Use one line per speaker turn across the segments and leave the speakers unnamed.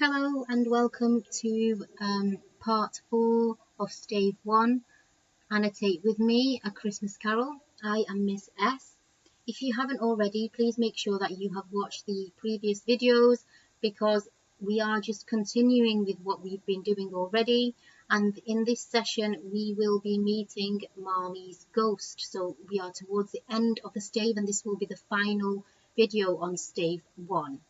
Hello and welcome to part 4 of stave 1, Annotate with me, A Christmas Carol. I am Miss S. If you haven't already, please make sure that you have watched the previous videos because we are just continuing with what we've been doing already, and in this session we will be meeting Marley's ghost. So we are towards the end of the stave and this will be the final video on stave 1.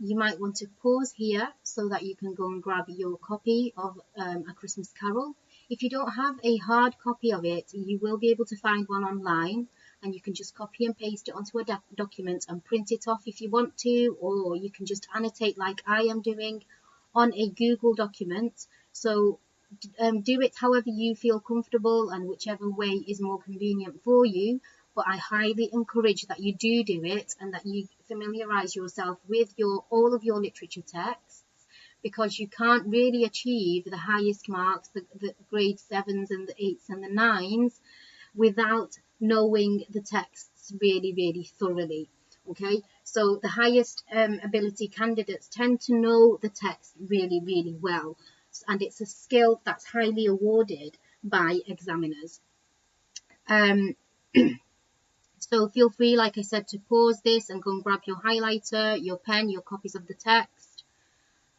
You might want to pause here so that you can go and grab your copy of A Christmas Carol. If you don't have a hard copy of it, you will be able to find one online, and you can just copy and paste it onto a document and print it off if you want to, or you can just annotate like I am doing on a Google document. So do it however you feel comfortable and whichever way is more convenient for you. But I highly encourage that you do it and that you familiarise yourself with all of your literature texts, because you can't really achieve the highest marks, the grade 7s and the 8s and the 9s, without knowing the texts really thoroughly. Okay, so the highest ability candidates tend to know the text really well, and it's a skill that's highly awarded by examiners. So feel free, like I said, to pause this and go and grab your highlighter, your pen, your copies of the text.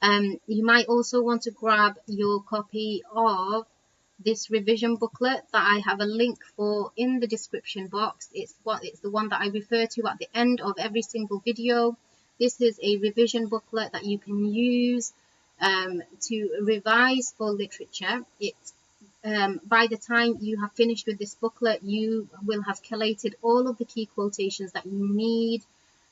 You might also want to grab your copy of this revision booklet that I have a link for in the description box. It's the one that I refer to at the end of every single video. This is a revision booklet that you can use to revise for literature. By the time you have finished with this booklet, you will have collated all of the key quotations that you need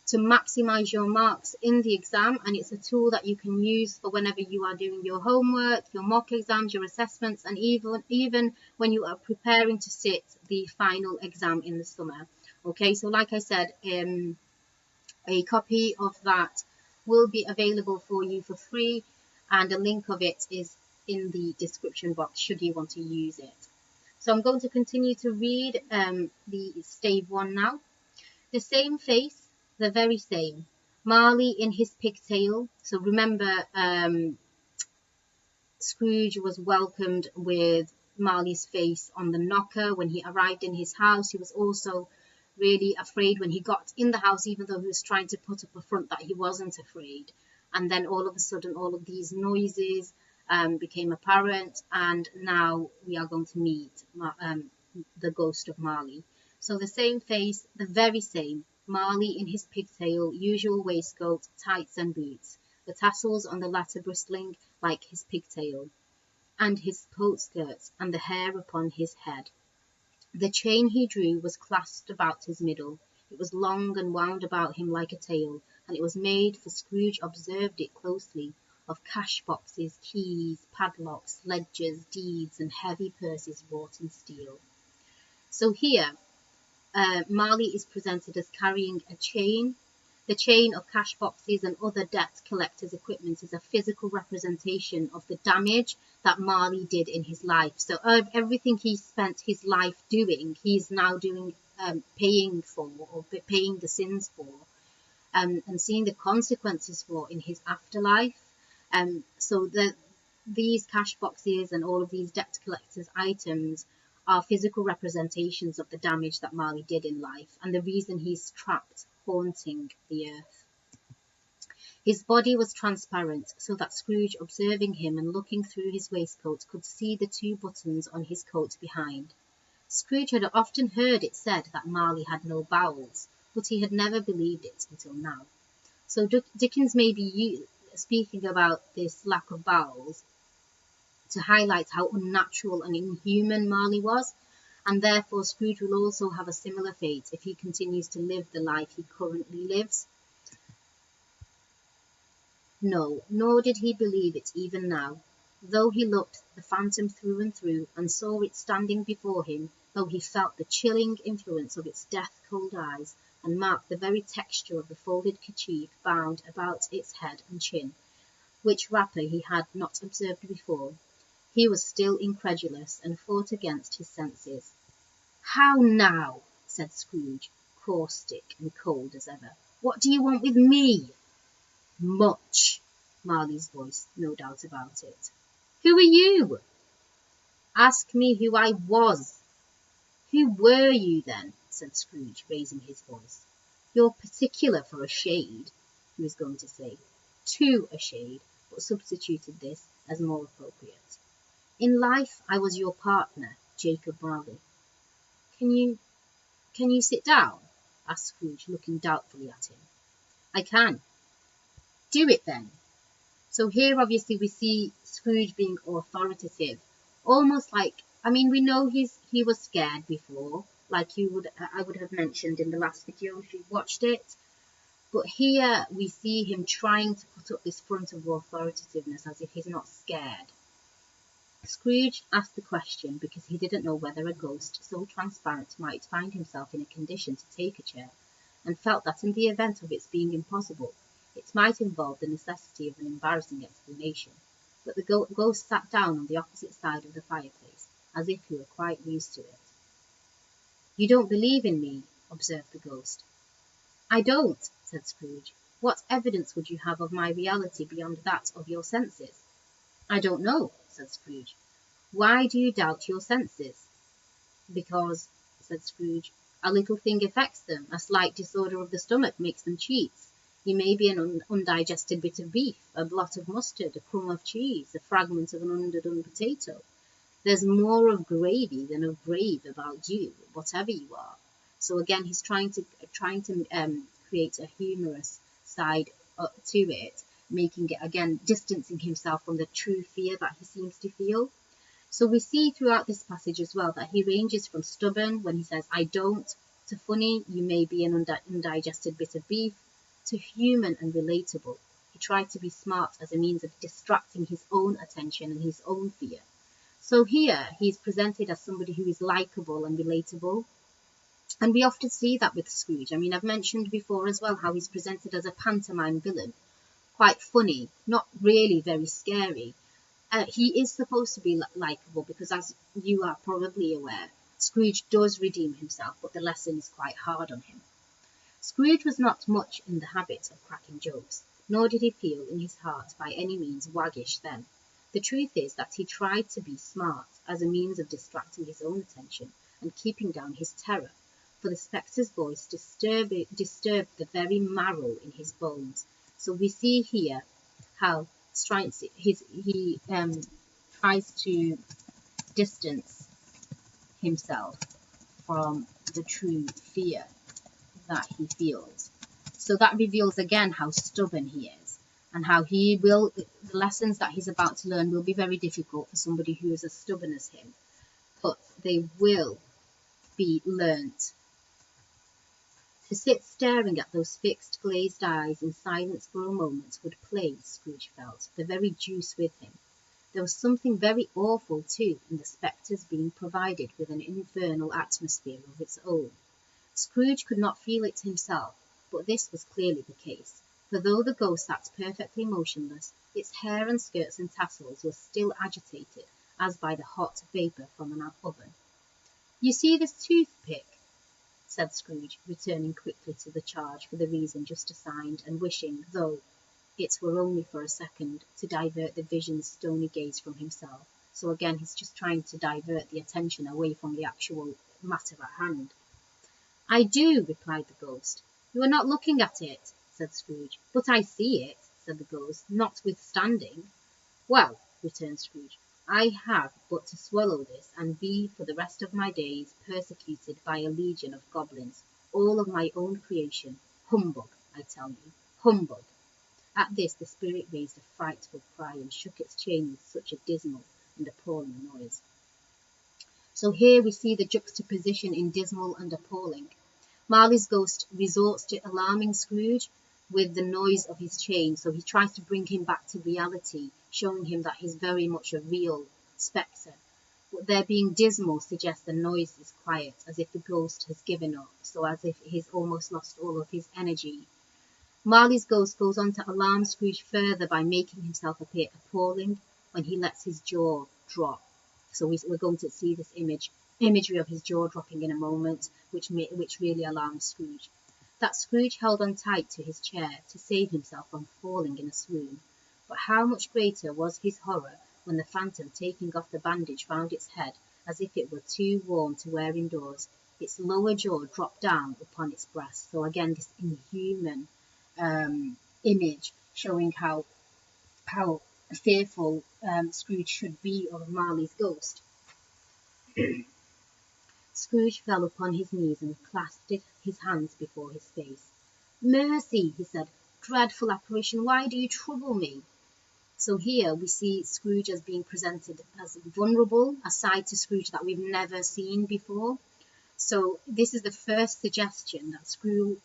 to maximize your marks in the exam, and it's a tool that you can use for whenever you are doing your homework, your mock exams, your assessments, and even when you are preparing to sit the final exam in the summer. Okay, so like I said, a copy of that will be available for you for free, and a link of it is in the description box should you want to use it. So I'm going to continue to read the stave 1 now. The same face, the very same. Marley in his pigtail. So remember, Scrooge was welcomed with Marley's face on the knocker when he arrived in his house. He was also really afraid when he got in the house, even though he was trying to put up a front that he wasn't afraid. And then all of a sudden, all of these noises became apparent, and now we are going to meet the ghost of Marley. So the same face, the very same. Marley in his pigtail, usual waistcoat, tights and boots, the tassels on the latter bristling like his pigtail, and his coat skirts, and the hair upon his head. The chain he drew was clasped about his middle. It was long and wound about him like a tail, and it was made, for Scrooge observed it closely, of cash boxes, keys, padlocks, ledgers, deeds, and heavy purses wrought in steel. So here, Marley is presented as carrying a chain. The chain of cash boxes and other debt collectors' equipment is a physical representation of the damage that Marley did in his life. So everything he spent his life doing, he's now doing, paying for, or paying the sins for, and seeing the consequences for in his afterlife. So these cash boxes and all of these debt collectors' items are physical representations of the damage that Marley did in life and the reason he's trapped, haunting the earth. His body was transparent, so that Scrooge, observing him and looking through his waistcoat, could see the 2 buttons on his coat behind. Scrooge had often heard it said that Marley had no bowels, but he had never believed it until now. So Dickens may be speaking about this lack of bowels to highlight how unnatural and inhuman Marley was, and therefore Scrooge will also have a similar fate if he continues to live the life he currently lives. No, nor did he believe it even now, though he looked the phantom through and through, and saw it standing before him, though he felt the chilling influence of its death-cold eyes, and marked the very texture of the folded kerchief bound about its head and chin, which wrapper he had not observed before. He was still incredulous, and fought against his senses. "How now?" said Scrooge, caustic and cold as ever. "What do you want with me?" "Much," Marley's voice, no doubt about it. Who are you? Ask me who I was. Who were you then? Said Scrooge, raising his voice. You're particular for a shade, he was going to say. Too a shade, but substituted this as more appropriate. In life I was your partner, Jacob Marley. Can you sit down? Asked Scrooge, looking doubtfully at him. I can. Do it then. So here obviously we see Scrooge being authoritative, almost like, I mean, we know he was scared before, like I would have mentioned in the last video if you watched it. But here we see him trying to put up this front of authoritativeness as if he's not scared. Scrooge asked the question because he didn't know whether a ghost so transparent might find himself in a condition to take a chair, and felt that in the event of its being impossible, it might involve the necessity of an embarrassing explanation. But the ghost sat down on the opposite side of the fireplace, as if he were quite used to it. You don't believe in me, observed the ghost. I don't, said Scrooge. What evidence would you have of my reality beyond that of your senses? I don't know, said Scrooge. Why do you doubt your senses? Because, said Scrooge, a little thing affects them. A slight disorder of the stomach makes them cheats. You may be an undigested bit of beef, a blot of mustard, a crumb of cheese, a fragment of an underdone potato. There's more of gravy than of grave about you, whatever you are. So again, he's trying to create a humorous side to it, making it, again, distancing himself from the true fear that he seems to feel. So we see throughout this passage as well that he ranges from stubborn, when he says, I don't, to funny, you may be an undigested bit of beef, to human and relatable. He tried to be smart as a means of distracting his own attention and his own fear. So here he's presented as somebody who is likeable and relatable. And we often see that with Scrooge. I mean, I've mentioned before as well how he's presented as a pantomime villain. Quite funny, not really very scary. He is supposed to be likeable because, as you are probably aware, Scrooge does redeem himself, but the lesson is quite hard on him. Scrooge was not much in the habit of cracking jokes, nor did he feel in his heart by any means waggish then. The truth is that he tried to be smart as a means of distracting his own attention and keeping down his terror, for the spectre's voice disturbed the very marrow in his bones. So we see here how he tries to distance himself from the true fear that he feels. So that reveals again how stubborn he is, and how the lessons that he's about to learn will be very difficult for somebody who is as stubborn as him, but they will be learnt. To sit staring at those fixed, glazed eyes in silence for a moment would play, Scrooge felt, the very deuce with him. There was something very awful, too, in the spectre's being provided with an infernal atmosphere of its own. Scrooge could not feel it himself, but this was clearly the case, for though the ghost sat perfectly motionless, its hair and skirts and tassels were still agitated, as by the hot vapour from an oven. You see this toothpick? Said Scrooge, returning quickly to the charge for the reason just assigned, and wishing, though it were only for a second, to divert the vision's stony gaze from himself. So again, he's just trying to divert the attention away from the actual matter at hand. I do, replied the ghost. You are not looking at it, said Scrooge. But I see it, said the ghost, notwithstanding. Well, returned Scrooge, I have but to swallow this, and be for the rest of my days persecuted by a legion of goblins, all of my own creation. Humbug, I tell you, humbug. At this the spirit raised a frightful cry and shook its chain with such a dismal and appalling noise. So here we see the juxtaposition in dismal and appalling. Marley's ghost resorts to alarming Scrooge with the noise of his chain, so he tries to bring him back to reality, showing him that he's very much a real spectre. But their being dismal suggests the noise is quiet, as if the ghost has given up, so as if he's almost lost all of his energy. Marley's ghost goes on to alarm Scrooge further by making himself appear appalling when he lets his jaw drop. So we're going to see this imagery of his jaw dropping in a moment, which really alarms Scrooge. That Scrooge held on tight to his chair to save himself from falling in a swoon, But how much greater was his horror when the phantom, taking off the bandage round its head, as if it were too warm to wear indoors, its lower jaw dropped down upon its breast. So again, this inhuman image showing how fearful Scrooge should be of Marley's ghost. Scrooge fell upon his knees and clasped his hands before his face. "Mercy," he said, "dreadful apparition, why do you trouble me?" So here we see Scrooge as being presented as vulnerable, a side to Scrooge that we've never seen before. So this is the first suggestion that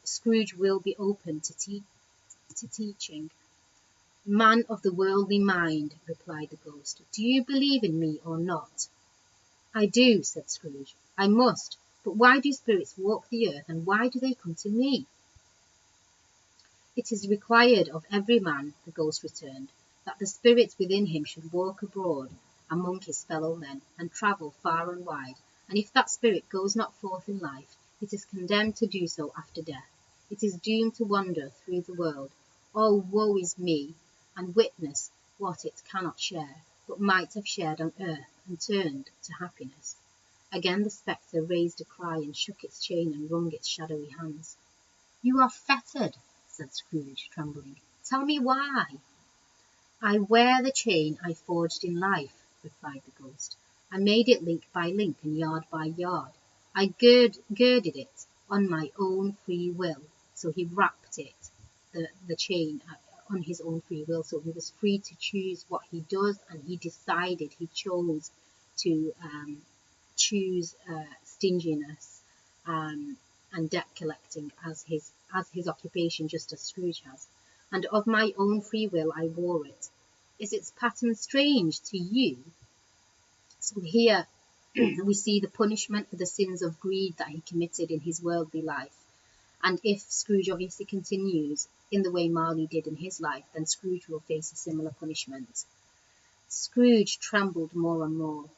Scrooge will be open to teaching. "Man of the worldly mind," replied the ghost, "do you believe in me or not?" "I do," said Scrooge. "I must. But why do spirits walk the earth, and why do they come to me?" "It is required of every man," the ghost returned, "that the spirits within him should walk abroad among his fellow men, and travel far and wide, and if that spirit goes not forth in life, it is condemned to do so after death. It is doomed to wander through the world. Oh, woe is me, and witness what it cannot share, but might have shared on earth, and turned to happiness." Again the spectre raised a cry, and shook its chain, and wrung its shadowy hands. "You are fettered," said Scrooge, trembling. "Tell me why." "I wear the chain I forged in life," replied the ghost. "I made it link by link, and yard by yard. I girded it on my own free will." So he wrapped it, the chain, on his own free will. So he was free to choose what he does, and he chose to choose stinginess and debt collecting as his occupation, just as Scrooge has. "And of my own free will I wore it. Is its pattern strange to you?" So here we see the punishment for the sins of greed that he committed in his worldly life. And if Scrooge obviously continues in the way Marley did in his life, then Scrooge will face a similar punishment. Scrooge trembled more and more.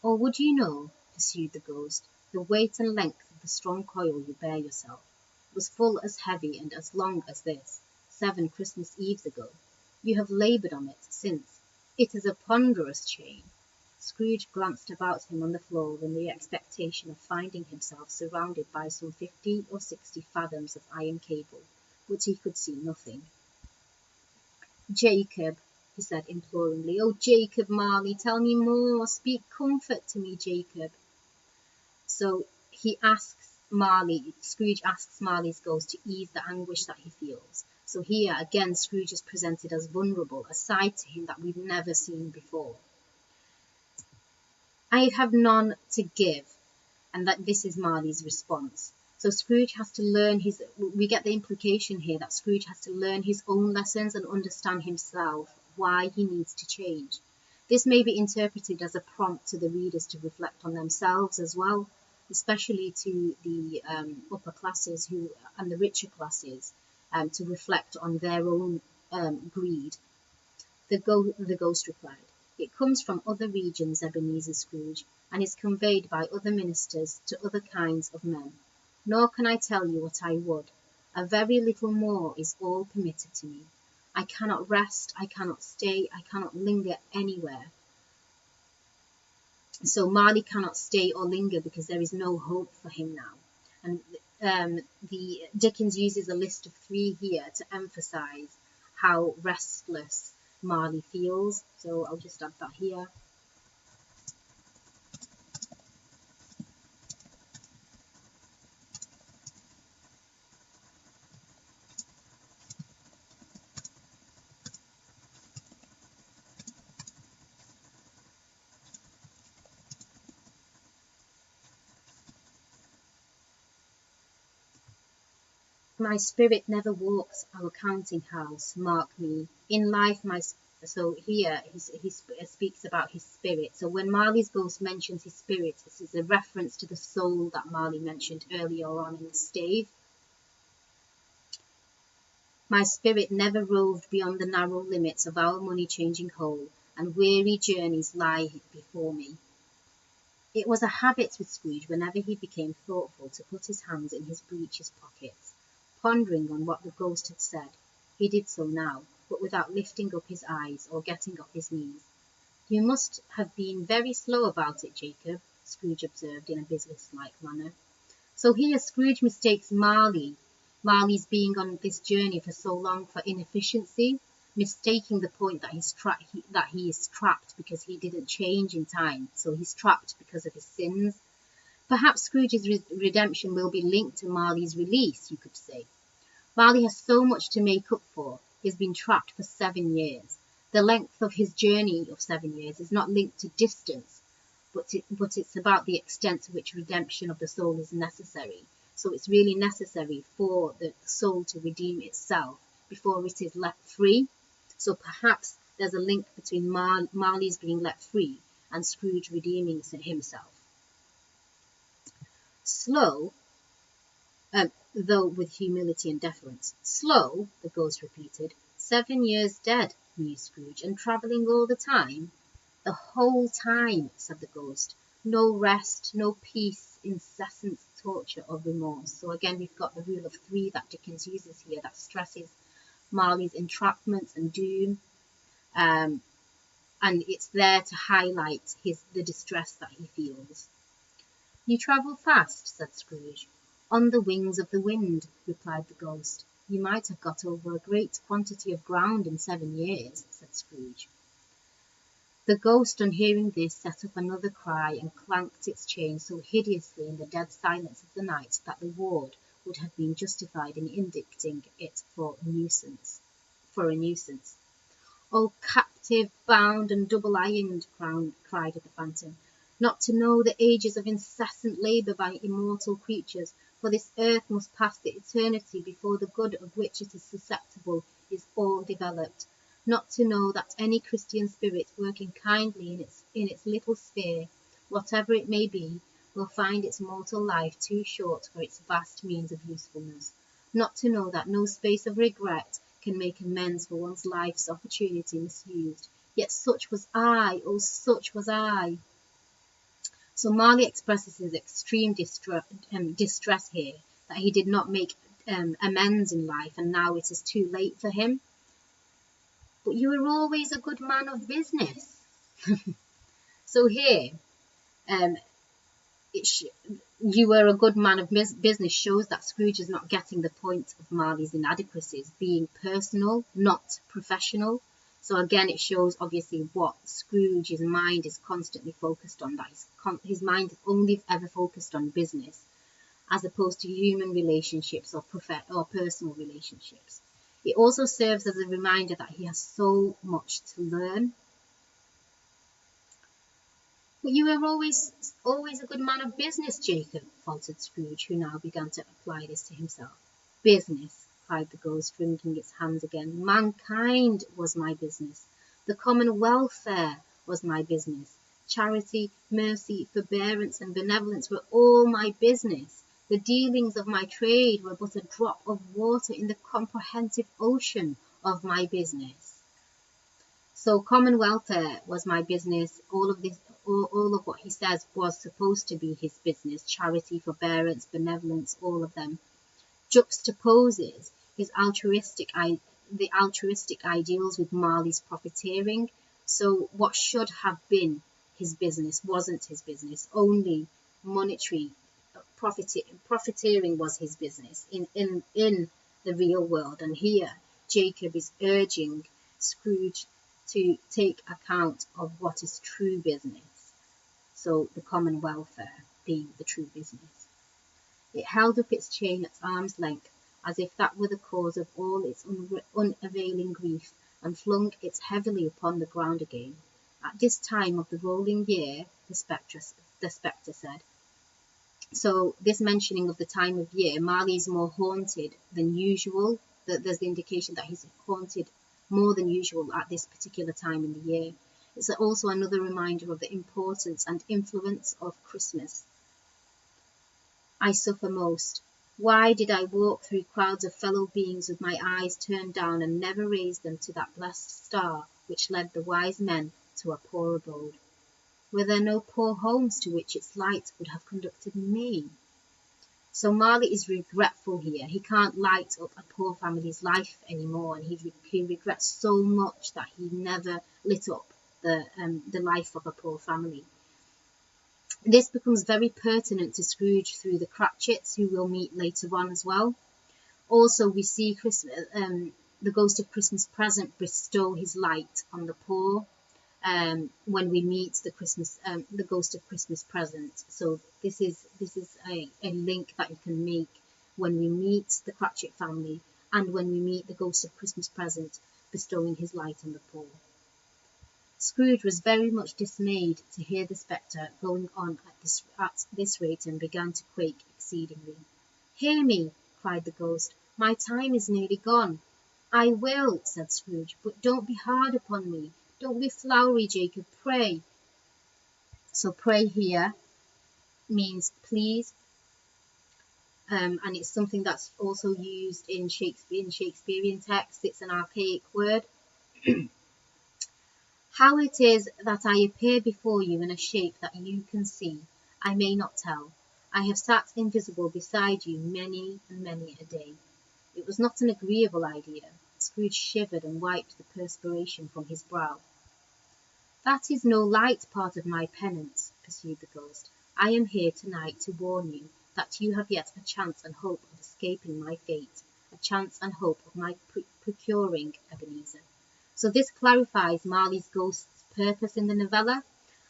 "Or would you know," pursued the ghost, "the weight and length of the strong coil you bear yourself? It was full as heavy and as long as this, 7 Christmas Eves ago. You have laboured on it since. It is a ponderous chain." Scrooge glanced about him on the floor in the expectation of finding himself surrounded by some 50 or 60 fathoms of iron cable, but he could see nothing. "Jacob," he said imploringly, "oh, Jacob Marley, tell me more. Speak comfort to me, Jacob." So Scrooge asks Marley's ghost to ease the anguish that he feels. So here again Scrooge is presented as vulnerable, a side to him that we've never seen before. "I have none to give," and that this is Marley's response. So Scrooge has to learn we get the implication here that Scrooge has to learn his own lessons and understand himself why he needs to change. This may be interpreted as a prompt to the readers to reflect on themselves as well, especially to the upper classes and the richer classes, to reflect on their own greed. The ghost replied, "It comes from other regions, Ebenezer Scrooge, and is conveyed by other ministers to other kinds of men. Nor can I tell you what I would. A very little more is all permitted to me. I cannot rest, I cannot stay, I cannot linger anywhere." So Marley cannot stay or linger because there is no hope for him now. And Dickens uses a list of 3 here to emphasise how restless Marley feels. So I'll just add that here. "My spirit never walks our counting house, mark me. In life so here he speaks about his spirit. So when Marley's ghost mentions his spirit, this is a reference to the soul that Marley mentioned earlier on in the stave. "My spirit never roved beyond the narrow limits of our money-changing hole, and weary journeys lie before me." It was a habit with Scrooge whenever he became thoughtful to put his hands in his breeches pockets, pondering on what the ghost had said. He did so now, but without lifting up his eyes or getting off his knees. You must have been very slow about it, Jacob, Scrooge observed in a business-like manner. So here Scrooge mistakes Marley's being on this journey for so long for inefficiency, mistaking the point that he is trapped because he didn't change in time, so he's trapped because of his sins. Perhaps Scrooge's redemption will be linked to Marley's release, you could say. Marley has so much to make up for. He's been trapped for 7 years. The length of his journey of 7 years is not linked to distance, but it's about the extent to which redemption of the soul is necessary. So it's really necessary for the soul to redeem itself before it is let free. So perhaps there's a link between Marley's being let free and Scrooge redeeming himself. Slow, though with humility and deference. Slow, the ghost repeated. 7 years dead, mused Scrooge, and travelling all the time? The whole time, said the ghost. No rest, no peace, incessant torture or remorse. So again, we've got the rule of 3 that Dickens uses here that stresses Marley's entrapment and doom. And it's there to highlight the distress that he feels. You travel fast, said Scrooge. On the wings of the wind, replied the ghost. You might have got over a great quantity of ground in 7 years, said Scrooge. The ghost, on hearing this, set up another cry and clanked its chain so hideously in the dead silence of the night that the ward would have been justified in indicting it for a nuisance. "O captive, bound, and double-ironed," cried the phantom, "not to know the ages of incessant labour by immortal creatures, for this earth must pass the eternity before the good of which it is susceptible is all developed. Not to know that any Christian spirit working kindly in its little sphere, whatever it may be, will find its mortal life too short for its vast means of usefulness. Not to know that no space of regret can make amends for one's life's opportunity misused. Yet such was I, oh, such was I." So Marley expresses his extreme distress here, that he did not make amends in life, and now it is too late for him. "But you were always a good man of business." So here, you were a good man of business shows that Scrooge is not getting the point of Marley's inadequacies, being personal, not professional. So again, it shows obviously what Scrooge's mind is constantly focused on, that his mind is only ever focused on business, as opposed to human relationships or personal relationships. It also serves as a reminder that he has so much to learn. "But you were always a good man of business, Jacob," faltered Scrooge, who now began to apply this to himself. "Business," cried the ghost, wringing its hands again. "Mankind was my business. The common welfare was my business. Charity, mercy, forbearance, and benevolence were all my business. The dealings of my trade were but a drop of water in the comprehensive ocean of my business." So common welfare was my business. All of what he says was supposed to be his business. Charity, forbearance, benevolence, all of them. Juxtaposes the altruistic ideals with Marley's profiteering. So what should have been his business wasn't his business. Only monetary profiteering was his business in the real world. And here Jacob is urging Scrooge to take account of what is true business. So the common welfare being the true business. It held up its chain at arm's length, as if that were the cause of all its unavailing grief, and flung it heavily upon the ground again. "At this time of the rolling year," the spectre said. So this mentioning of the time of year, Marley is more haunted than usual. There's the indication that he's haunted more than usual at this particular time in the year. It's also another reminder of the importance and influence of Christmas. "I suffer most. Why did I walk through crowds of fellow beings with my eyes turned down and never raise them to that blessed star which led the wise men to a poor abode? Were there no poor homes to which its light would have conducted me?" So Marley is regretful here. He can't light up a poor family's life anymore, and he regrets so much that he never lit up the life of a poor family. This becomes very pertinent to Scrooge through the Cratchits, who we'll meet later on as well. Also, we see the ghost of Christmas Present bestow his light on the poor when we meet the ghost of Christmas Present. So this is a link that you can make when we meet the Cratchit family and when we meet the ghost of Christmas Present bestowing his light on the poor. Scrooge was very much dismayed to hear the spectre going on at this rate, and began to quake exceedingly. "Hear me," cried the ghost. "My time is nearly gone." "I will," said Scrooge, "but don't be hard upon me. Don't be flowery, Jacob, pray." So pray here means please, and it's something that's also used in Shakespearean texts. It's an archaic word. "How it is that I appear before you in a shape that you can see, I may not tell. I have sat invisible beside you many and many a day." It was not an agreeable idea. Scrooge shivered and wiped the perspiration from his brow. "That is no light part of my penance," pursued the ghost. "I am here tonight to warn you that you have yet a chance and hope of escaping my fate, a chance and hope of my procuring Ebenezer." So this clarifies Marley's ghost's purpose in the novella,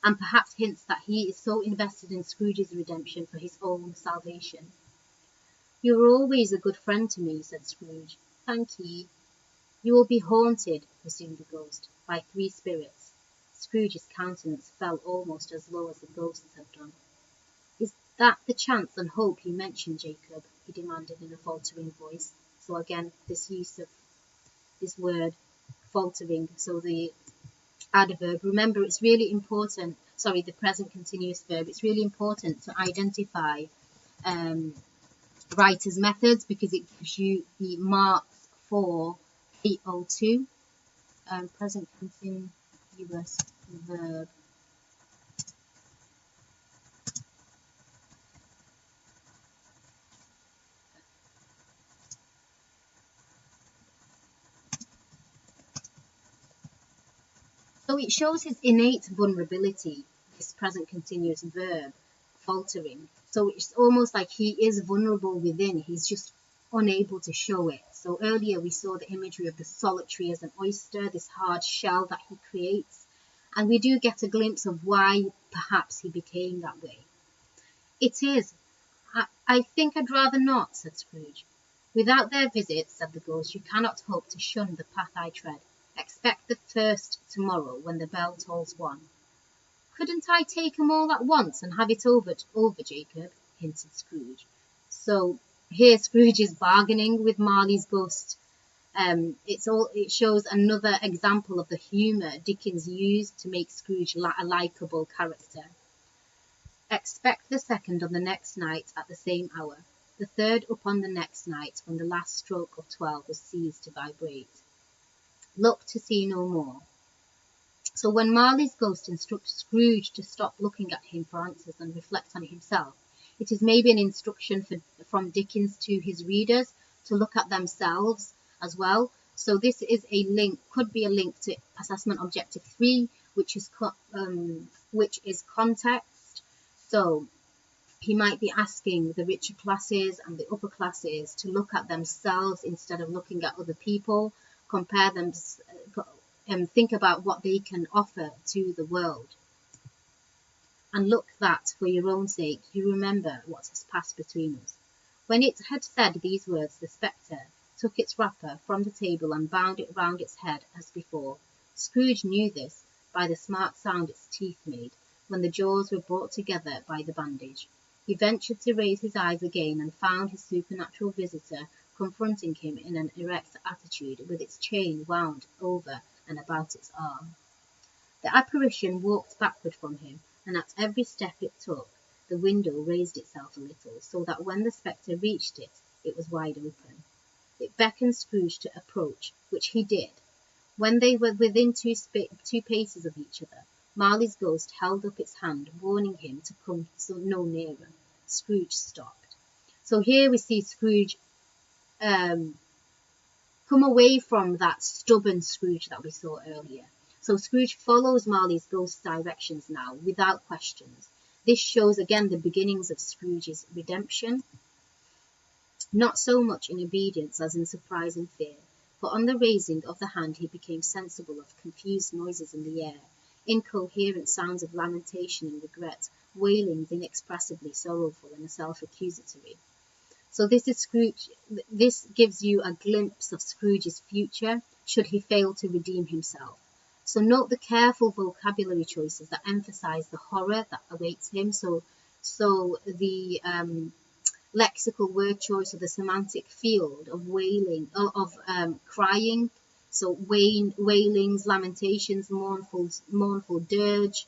and perhaps hints that he is so invested in Scrooge's redemption for his own salvation. "You were always a good friend to me," said Scrooge. "Thank ye." "You will be haunted," resumed the ghost, "by 3 spirits." Scrooge's countenance fell almost as low as the ghost's had done. "Is that the chance and hope you mentioned, Jacob?" he demanded in a faltering voice. So again, this use of this word, faltering. So the adverb, remember, it's really important, the present continuous verb, it's really important to identify writer's methods, because it gives you the marks for AO2, present continuous verb. So it shows his innate vulnerability, this present continuous verb, faltering. So it's almost like he is vulnerable within, he's just unable to show it. So earlier we saw the imagery of the solitary as an oyster, this hard shell that he creates, and we do get a glimpse of why perhaps he became that way. "It is. I think I'd rather not," said Scrooge. "Without their visits," said the ghost, "you cannot hope to shun the path I tread. Expect the first tomorrow when the bell tolls 1. "Couldn't I take 'em all at once and have it over, Jacob?" hinted Scrooge. So here Scrooge is bargaining with Marley's ghost. It shows another example of the humour Dickens used to make Scrooge a likeable character. "Expect the second on the next night at the same hour, the third upon the next night when the last stroke of 12 has ceased to vibrate. Look to see no more." So when Marley's ghost instructs Scrooge to stop looking at him for answers and reflect on himself, it is maybe an instruction from Dickens to his readers to look at themselves as well. So this is a link, could be a link to assessment objective 3, which is context. So he might be asking the richer classes and the upper classes to look at themselves instead of looking at other people, compare them, and think about what they can offer to the world. And look that, for your own sake, you remember what has passed between us. When it had said these words, the spectre took its wrapper from the table and bound it round its head as before. Scrooge knew this by the smart sound its teeth made when the jaws were brought together by the bandage. He ventured to raise his eyes again and found his supernatural visitor confronting him in an erect attitude with its chain wound over and about its arm. The apparition walked backward from him, and at every step it took, the window raised itself a little, so that when the spectre reached it, it was wide open. It beckoned Scrooge to approach, which he did. When they were within 2 paces of each other, Marley's ghost held up its hand, warning him to come no nearer. Scrooge stopped. So here we see Scrooge come away from that stubborn Scrooge that we saw earlier. So Scrooge follows Marley's ghost directions now without questions. This shows again the beginnings of Scrooge's redemption, not so much in obedience as in surprise and fear, for on the raising of the hand he became sensible of confused noises in the air, incoherent sounds of lamentation and regret, wailings inexpressibly sorrowful and self-accusatory. So this is Scrooge. This gives you a glimpse of Scrooge's future should he fail to redeem himself. So note the careful vocabulary choices that emphasize the horror that awaits him. So the lexical word choice, or the semantic field of wailing, of crying. So wailings, lamentations, mournful dirge.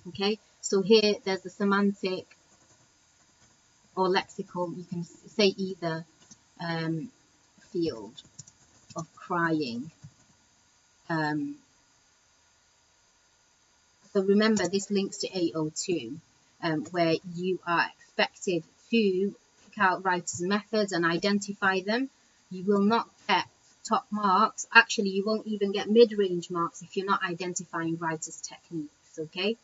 Okay. So here there's the semantic or lexical, you can say either, field of crying. So remember, this links to AO2, where you are expected to pick out writers' methods and identify them. You will not get top marks. Actually, you won't even get mid-range marks if you're not identifying writers' techniques, okay?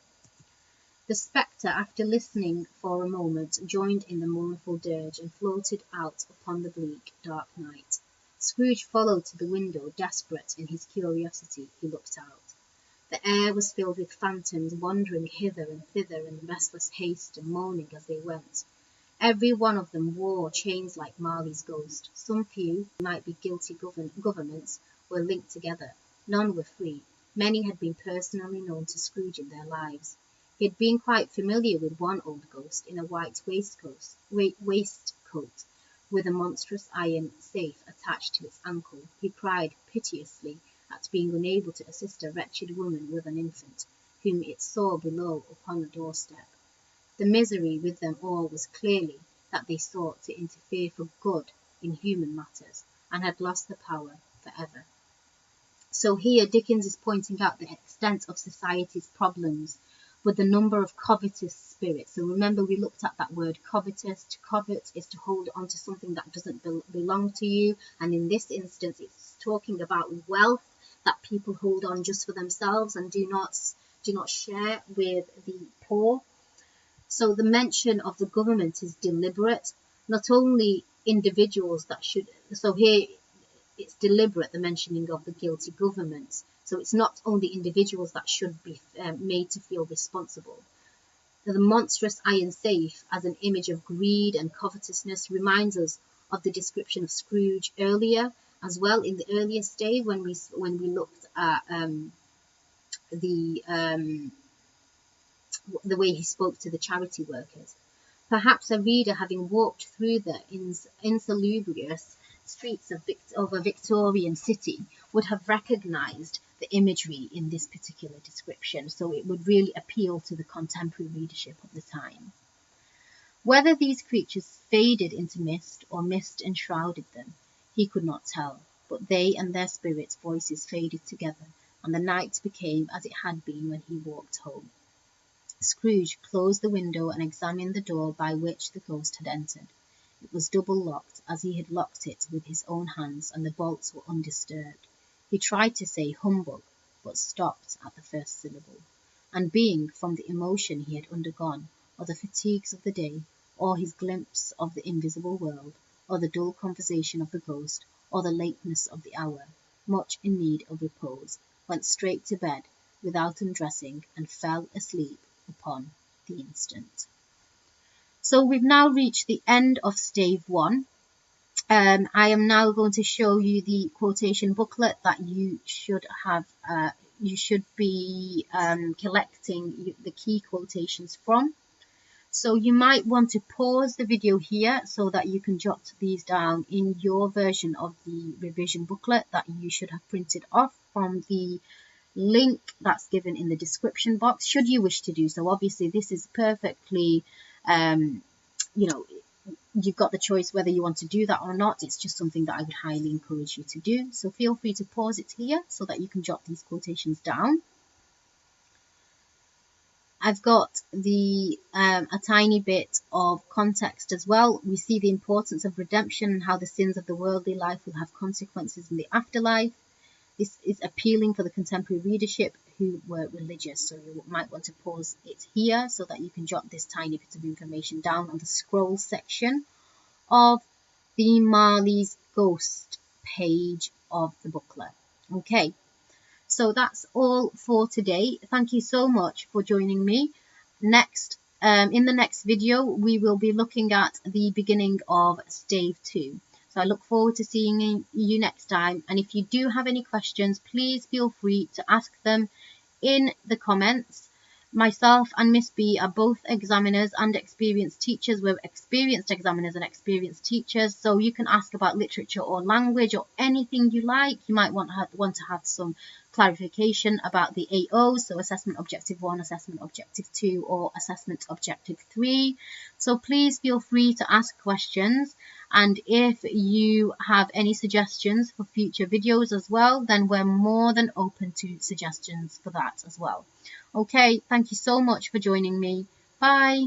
The spectre, after listening for a moment, joined in the mournful dirge and floated out upon the bleak, dark night. Scrooge followed to the window, desperate in his curiosity. He looked out. The air was filled with phantoms wandering hither and thither in restless haste and moaning as they went. Every one of them wore chains like Marley's ghost. Some few, who might be guilty governments, were linked together. None were free. Many had been personally known to Scrooge in their lives. He had been quite familiar with one old ghost in a white waistcoat with a monstrous iron safe attached to its ankle. He cried piteously at being unable to assist a wretched woman with an infant, whom it saw below upon the doorstep. The misery with them all was clearly that they sought to interfere for good in human matters, and had lost the power forever. So here Dickens is pointing out the extent of society's problems with the number of covetous spirits. So remember, we looked at that word covetous. To covet is to hold on to something that doesn't belong to you, and in this instance it's talking about wealth that people hold on just for themselves and do not share with the poor. So the mention of the government is deliberate. Not only individuals that should, so here it's deliberate, the mentioning of the guilty government. So it's not only individuals that should be made to feel responsible. The monstrous iron safe as an image of greed and covetousness reminds us of the description of Scrooge earlier, as well in the earlier stave when we looked at the way he spoke to the charity workers. Perhaps a reader, having walked through the insalubrious streets of a Victorian city, would have recognised the imagery in this particular description, so it would really appeal to the contemporary readership of the time. Whether these creatures faded into mist or mist enshrouded them, he could not tell, but they and their spirits' voices faded together, and the night became as it had been when he walked home. Scrooge closed the window and examined the door by which the ghost had entered. It was double-locked, as he had locked it with his own hands, and the bolts were undisturbed. He tried to say humbug, but stopped at the first syllable. And being, from the emotion he had undergone, or the fatigues of the day, or his glimpse of the invisible world, or the dull conversation of the ghost, or the lateness of the hour, much in need of repose, went straight to bed, without undressing, and fell asleep upon the instant. So we've now reached the end of stave 1. I am now going to show you the quotation booklet that you should have. You should be collecting the key quotations from. So you might want to pause the video here so that you can jot these down in your version of the revision booklet that you should have printed off from the link that's given in the description box, should you wish to do so. Obviously, this is perfectly, you've got the choice whether you want to do that or not. It's just something that I would highly encourage you to do. So feel free to pause it here so that you can jot these quotations down. I've got the a tiny bit of context as well. We see the importance of redemption and how the sins of the worldly life will have consequences in the afterlife. This is appealing for the contemporary readership who were religious, so you might want to pause it here so that you can jot this tiny bit of information down on the scroll section of the Marley's Ghost page of the booklet. Okay, so that's all for today. Thank you so much for joining me. In the next video, we will be looking at the beginning of stave 2. So I look forward to seeing you next time. And if you do have any questions, please feel free to ask them in the comments. Myself and Miss B are both examiners and experienced teachers. We're experienced examiners and experienced teachers, so you can ask about literature or language or anything you like. You might want to have some clarification about the AO, so Assessment Objective 1, Assessment Objective 2, or Assessment Objective 3. So please feel free to ask questions, and if you have any suggestions for future videos as well, then we're more than open to suggestions for that as well. Okay, thank you so much for joining me. Bye.